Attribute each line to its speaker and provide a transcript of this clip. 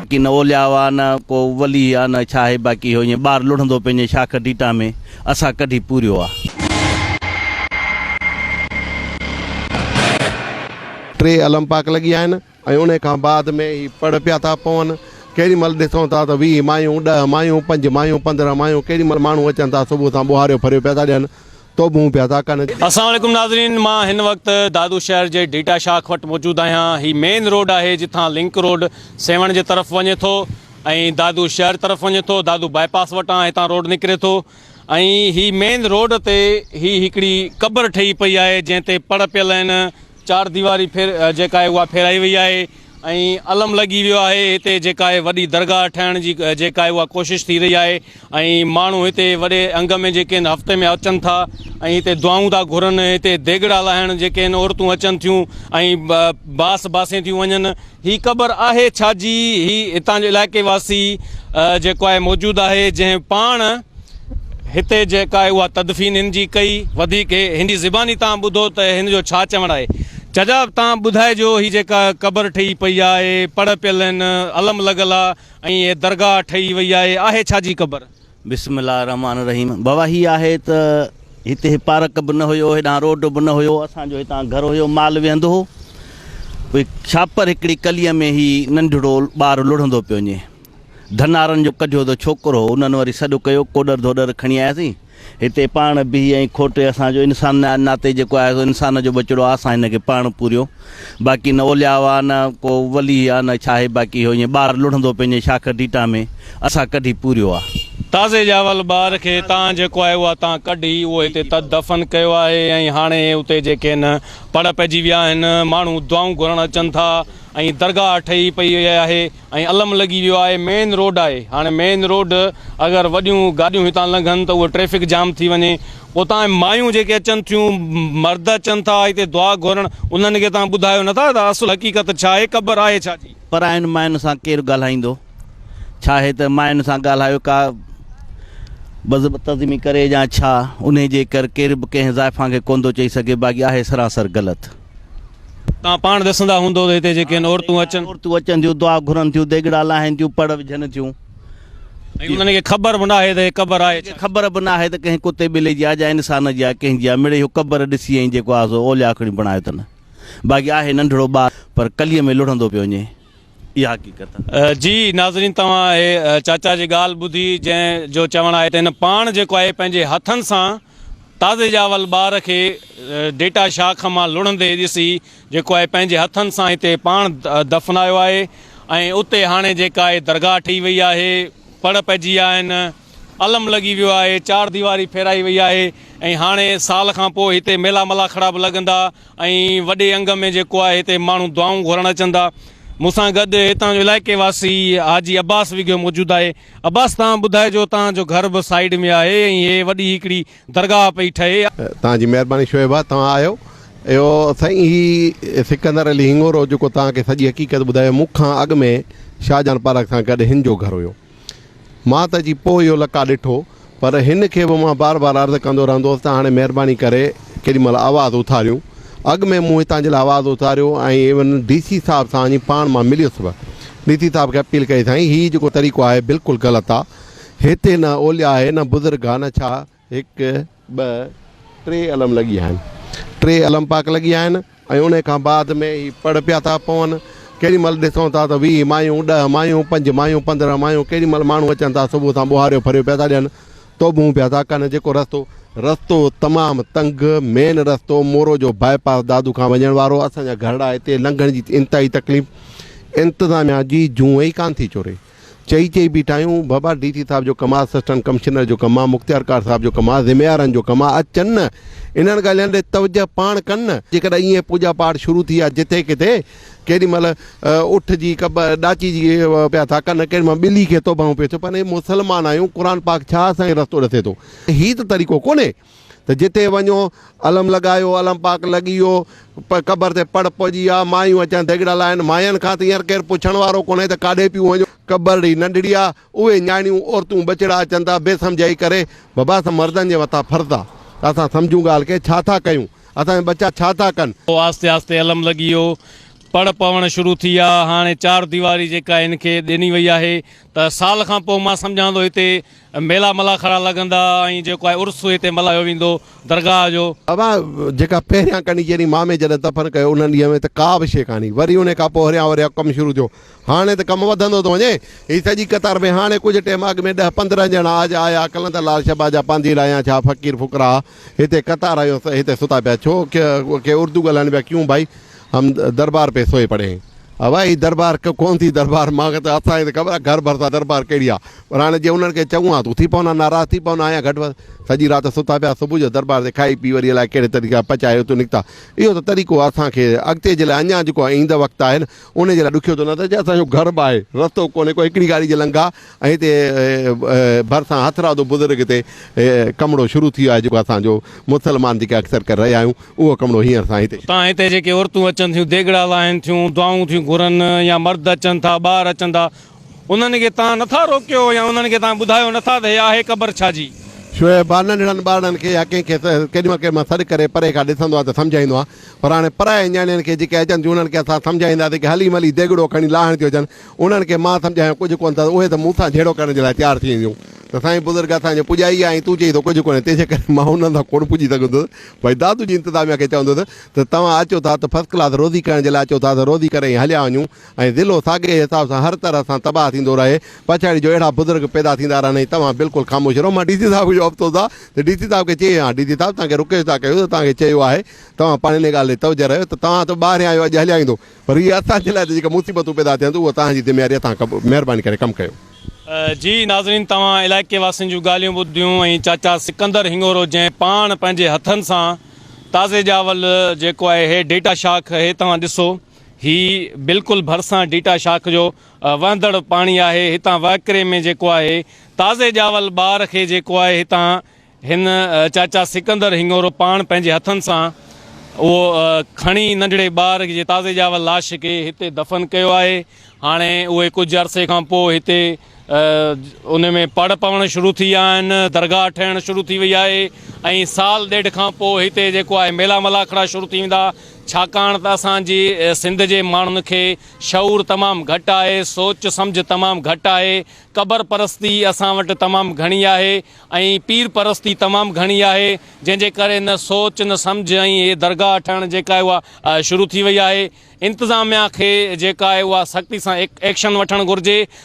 Speaker 1: बाक़ी न ओलिया हुआ न को वली आहे न छा आहे बाक़ी हो ईअं ॿारु लुढ़ंदो पंहिंजे शाख डीटा में असां कढी पूरियो आहे।
Speaker 2: 3 अलम पाक लॻी आहिनि ऐं उन खां बाद में ही पड़ पिया था पवनि। केॾी महिल ॾिसूं था त 20 मायूं 10 मायूं 5 मायूं 15 मायूं केॾी महिल माण्हू अचनि था सुबुह सां ॿुहारियो फरियो पिया था ॾियनि तोबूं पिया था कनि।
Speaker 3: अस्सलाम वालेकुम नाज़रीन, मां हिन वक़्तु दादू शहर जे डीटा शाख वटि मौजूदु आहियां। ही मेन रोड आहे जिथां लिंक रोड सेवण जे तरफ़ वञे थो ऐं दादू शहर तरफ़ वञे थो। दादू बाईपास वटां हितां रोड निकिरे थो ऐं ही मेन रोड ते ही हिकिड़ी क़बर ठही पई आहे जंहिं ते पड़ पियल आहिनि। 4 दीवारी जेका आहे उहा फेराई वई आहे ऐं अलम लॻी वियो आहे। हिते जेका आहे वॾी दरगाह ठाहिण जी जेका आहे उहा कोशिशि थी रही आहे ऐं माण्हू हिते वॾे अंग में जेके आहिनि हफ़्ते में अचनि था ऐं हिते दुआऊं था घुरनि। हिते देगड़ा लाहिण जेके आहिनि औरतूं अचनि थियूं ऐं बासे थियूं वञनि। ही क़बर आहे छाजी? ही हितां जो इलाइक़े वासी जेको आहे मौजूदु आहे जंहिं पाण हिते जेका आहे उहा तदफ़ीन हिन जी कई। वधीक हिन जी ज़बानी तव्हां ॿुधो त हिन जो छा चवणु आहे। चाचा तव्हां ॿुधाइजो ही जेका क़बर ठही पई आहे पड़ पियल आहिनि अलम लॻल आहे ऐं हे दरगाह ठही वई आहे छाजी क़बर?
Speaker 1: बिस्मिल्लाह रहमान रहीम। बाबा ही आहे त हिते पार्क बि न हुयो, हेॾां रोड बि न हुयो, असांजो हितां घर हुयो, माल वेहंदो हो। कोई छापर हिकिड़ी कलीअ में ही नंढड़ो ॿारु लुढ़ंदो पियो वञे। धनारनि जो कढियो त छोकिरो हो, उन्हनि वरी सॾु कयो, कोडर धोडर खणी आयासीं हिते पाण बि ऐं खोटे असांजो इंसान नाते जेको आहे इंसान जो बचिड़ो आहे असां हिनखे पाण पूरियो। बाक़ी न ओलिया हुआ न को वली आहे न छा आहे बाक़ी हो ईअं ॿारु लुढ़ंदो पंहिंजे शाख डीटा में असां कढी पूरियो आहे।
Speaker 3: ताज़े ॼावल ॿार खे तव्हां जेको आहे उहा तव्हां कढी उहो हिते दफ़न कयो आहे ऐं हाणे उते जेके आहिनि पड़ पइजी विया आहिनि। माण्हू दुआऊं घुरणु अचनि था ऐं दरगाह ठही पई आहे ऐं अलम लॻी वियो आहे। मेन रोड आहे। हाणे मेन रोड अगरि वॾियूं गाॾियूं हितां लंघनि त उहो ट्रैफ़िक जाम थी वञे। उतां मायूं जेके अचनि थियूं, मर्द अचनि था हिते दुआ घुरणु, उन्हनि खे तव्हां ॿुधायो नथा त असुलु हक़ीक़त छा आहे, क़बर आहे छाजी?
Speaker 1: पर आहिनि मायुनि सां केरु ॻाल्हाईंदो? छा आहे त मायुनि सां ॻाल्हायो का बदतज़ीमी करे या छा, उन जे करे केरु बि कंहिं ज़ाइफ़ां खे कोन थो चई सघे। बाक़ी आहे सरासर ग़लति।
Speaker 3: तव्हां पाण ॾिसंदा हूंदो त हिते जेके आहिनि औरतूं अचनि
Speaker 1: थियूं, दुआ घुरनि थियूं, देगड़ा लाहिनि थियूं, पड़ विझनि थियूं
Speaker 3: ऐं उन्हनि खे ख़बर बि न आहे त क़बर आहे।
Speaker 1: ख़बर बि न आहे त कंहिं कुते ॿिले जी आहे या इंसान जी आहे कंहिंजी आहे। मिड़े इहो क़बर ॾिसी ऐं जेको आहे सो ओलिया खणी बणायो अथनि। बाक़ी आहे नंढड़ो ॿारु पर कलीअ में लुढ़ंदो पियो वञे, इहा हक़ीक़त।
Speaker 3: जी नाज़रीन, तव्हां हे चाचा जी ॻाल्हि ॿुधी जंहिं जो चवणु आहे त हिन पाण जेको आहे पंहिंजे हथनि सां ताज़े ॼावल ॿार खे डेटा शाख मां लुढ़ंदे ॾिसी जेको आहे पंहिंजे हथनि सां हिते पाण दफ़नायो आहे ऐं उते हाणे जेका आहे दरगाह ठही वई आहे, पड़ पइजी विया आहिनि, अलम लॻी वियो आहे, 4 दीवारी फेराई वई आहे ऐं हाणे साल खां पोइ हिते मेला मलाखड़ा बि लॻंदा ऐं वॾे अंग में जेको आहे हिते माण्हू दुआऊं घुरणु अचनि था। मूंसां गॾु हितां जो इलाइक़े वासी हाजी अब्बास विगियो मौजूदु आहे। अब्बास तव्हां ॿुधाइजो, तव्हांजो घर बि साइड में आहे ऐं हे वॾी हिकिड़ी दरगाह पई ठहे।
Speaker 2: तव्हांजी महिरबानी शोएब आहे, तव्हां आयो। इहो साईं ही सिकंदर अली हिंगोरो जेको तव्हांखे सॼी हक़ीक़त ॿुधायो, मूंखां अॻु में शाहजहान पार्क सां गॾु हिन जो घर हुयो। मां त जी पोइ इहो लका ॾिठो, पर हिन खे बि मां बार बार अर्ज़ु कंदो रहंदो हुउसि त हाणे महिरबानी करे केॾी महिल आवाज़ु उथारियूं। अॻु में मूं हितां जे लाइ आवाज़ु उथारियो ऐं इवन DC साहिब सां वञी पाण मां मिलियुसि बि। DC साहिब खे अपील कई, साईं हीउ जेको तरीक़ो आहे बिल्कुलु ग़लति आहे। हिते न ओलिया आहे न बुज़ुर्ग आहे न छा। 1 2 3 अलम लॻी आहिनि, 3 अलम पाक लॻी आहिनि ऐं उन खां बाद में ही पड़ पिया था पवनि। केॾी महिल ॾिसूं था त 20 मायूं 10 मायूं 5 मायूं 15 मायूं केॾी महिल माण्हू अचनि था सुबुह सां ॿुहारियो फरियो पिया था ॾियनि, तोबूं पिया था कनि। जेको रस्तो तमामु तंग, मेन रस्तो मोरो जो बाईपास दादू खां वञण वारो, असांजा घरड़ा हिते लंघण जी इंतिहाई तकलीफ़। इंतिज़ामिया जी जूं ई कान थी चोरे। चई बीठा आहियूं बाबा DC साहिब जो कमु आहे, असिस्टेंट कमिश्नर जो कमु आहे, मुख़्तियारकार साहिब जो कमु आहे, ज़िम्मेवारनि जो कमु आहे। अचनि न, इन्हनि ॻाल्हियुनि ते तवजह पाण कनि न। जेकॾहिं ईअं पूॼा पाठ शुरू थी आहे जिथे किथे, केॾी महिल उठ जी क़बर ॾाची जी पिया था कनि, केॾी महिल ॿिली खे तोबाऊं पियो थिए। पर मुस्लमान आहियूं, क़ुर पाक छा असांखे रस्तो ॾसे थो? हीउ त तरीक़ो कोन्हे त जिते वञो अलम लॻायो, अलम पाक लॻी वियो, क़बर ते पड़ पइजी आहे, मायूं अचनि देगड़ा लाहिनि। मायुनि खां त हींअर केरु पुछण वारो कोन्हे त काॾे पियूं वञो। क़बर ई नंढड़ी आहे, उहे न्याणियूं औरतूं बचिड़ा अचनि था बेसमझाई करे। बाबा असां मर्दनि जे मथां फ़र्ज़ु आहे त असां सम्झूं ॻाल्हि खे, छा था कयूं, असांजा बच्चा छा था कनि।
Speaker 3: आस्ते आस्ते अलम लॻी वियो, पड़ पवणु शुरू थी आहे। हाणे चार दीवारी जेका हिन खे ॾिनी वई आहे त साल खां पोइ मां सम्झां थो हिते मेला मलाखड़ा लॻंदा ऐं जेको आहे उर्स हिते मल्हायो वेंदो दरगाह जो।
Speaker 2: बाबा जेका पहिरियां कनी जॾहिं मामे जॾहिं दफ़न कयो उन ॾींहं में त का बि शइ कान्हे, वरी उन खां पोइ वरिया वरिया कमु शुरू थियो। हाणे त कमु वधंदो थो वञे। हीअ सॼी कतार में हाणे कुझु टाइम अॻु में 10-15 ॼणा आज आया कलंदर लाल शहबाजा पांधीर आया छा फ़क़ीर फ़ुकरा हिते कतार आयो हिते सुता पिया छो के उर्दू ॻाल्हाइनि पिया क्यों भाई हम दरबार पे सोए पड़े हैं। भाई दरबार कौन थी दरबार मां त असांखे त ख़बर आहे घर भरिसां दरबार कहिड़ी आहे, पर हाणे जे उन्हनि खे चऊं हा तूं थी पवंदा नाराज़ थी पवंदा आहियां घटि वधि सॼी राति सुता पिया सुबुह जो दरबार ते खाई पी वरी अलाए कहिड़े तरीक़े पचाए तूं निकिता। इहो त तरीक़ो असांखे अॻिते जे लाइ अञा जेको आहे ईंदड़ वक़्तु आहे न उन जे लाइ ॾुखियो थो न त असांजो घर बि आहे रस्तो कोन्हे को हिकिड़ी गाड़ी जे लंघा ऐं हिते भरिसां हथरादो बुज़ुर्ग ते कमिरो शुरू थी वियो आहे जेको असांजो मुस्लमान जेके अक्सर करे रहिया आहियूं उहो कमिरो हींअर असां हिते।
Speaker 3: तव्हां हिते जेके औरतूं अचनि थियूं देगड़ा लाहिनि थियूं दुआऊं थियूं घुरनि या मर्द अचनि था ॿार अचनि था उन्हनि खे तव्हां नथा रोकियो या उन्हनि खे तव्हां ॿुधायो नथा त हे आहे क़बर छा जी?
Speaker 2: शोएब नंढड़नि ॿारनि खे या कंहिंखे केॾीमहिल सॾु करे परे खां ॾिसंदो आहे त सम्झाईंदो आहे, पर हाणे पराए नियाणियुनि खे जेके अचनि थियूं उन्हनि खे असां सम्झाईंदासीं की हली मली देगड़ो खणी लाहिण थियूं अचनि। उन्हनि खे मां सम्झायां कुझु कोन्ह त उहे त मूंसां जहिड़ो करण जे लाइ तयारु थी वेंदियूं त साईं बुज़ुर्ग असांजो पुॼाई आहे ऐं तूं चई थो कुझु कोन्हे तंहिंजे करे मां उन्हनि सां कोन पुॼी सघंदुसि। भई दादू जी इंतिज़ामिया खे चवंदुसि त तव्हां अचो था त फर्स्ट क्लास रोज़ी करण जे लाइ अचो था त रोज़ी करे हलिया वञूं ऐं ज़िलो साॻे हिसाब सां हर तरह सां तबाह थींदो रहे पछाड़ी जो अहिड़ा बुज़ुर्ग पैदा थींदा रहनि तव्हां बिल्कुलु ख़ामोश रहो। मां डी सी साहिब जो अफ़सोस आहे त डी सी साहिब खे चई हा डी सी साहिब तव्हांखे रिक्वेस्ट था कयूं त तव्हांखे चयो आहे तव्हां पाण इन ॻाल्हि ते तवजो रहियो त तव्हां त ॿाहिरि आयो अॼु हलिया ईंदो, पर इहे असांजे लाइ त जेका मुसीबतूं पैदा थियनि उहो तव्हांजी ज़िम्मेवारी असां महिरबानी करे कमु कयो।
Speaker 3: जी नाज़रीन तव्हां इलाइक़े वासियुनि जूं ॻाल्हियूं ॿुधियूं ऐं चाचा सिकंदर हिंगोरो जंहिं पाण पंहिंजे हथनि सां ताज़े चावल जेको आहे हे डेटा शाख हे तव्हां ॾिसो ही बिल्कुलु भरिसां डेटा शाख जो वहंदड़ पाणी आहे। हितां वाकिरे में जेको आहे ताज़े चावल ॿार खे जेको आहे हितां हिन चाचा सिकंदर हिंगोरो पाण पंहिंजे हथनि सां उहो खणी नंढड़े ॿार जे ताज़े चावल लाश खे हिते दफ़न कयो आहे। हाणे उहे कुझु अरसे खां पोइ हिते उन में पड़ पवणु शुरू थी विया आहिनि, दरगाह ठहिणु शुरू थी वई आहे ऐं साल ॾेढ खां पोइ हिते जेको आहे मेला मलाखड़ा शुरू थी वेंदा छाकाणि त असांजी सिंध जे माण्हुनि खे शऊर तमामु घटि आहे, सोच सम्झ तमामु घटि आहे, क़बर परस्ती असां वटि तमामु घणी आहे ऐं पीर परस्ती तमामु घणी आहे जंहिंजे करे न सोच न सम्झ ऐं इहे दरगाह ठहिणु जेका आहे उहा शुरू थी वई आहे। इंतिज़ामिया खे जेका आहे उहा सख़्ती सां एक्शन वठणु घुरिजे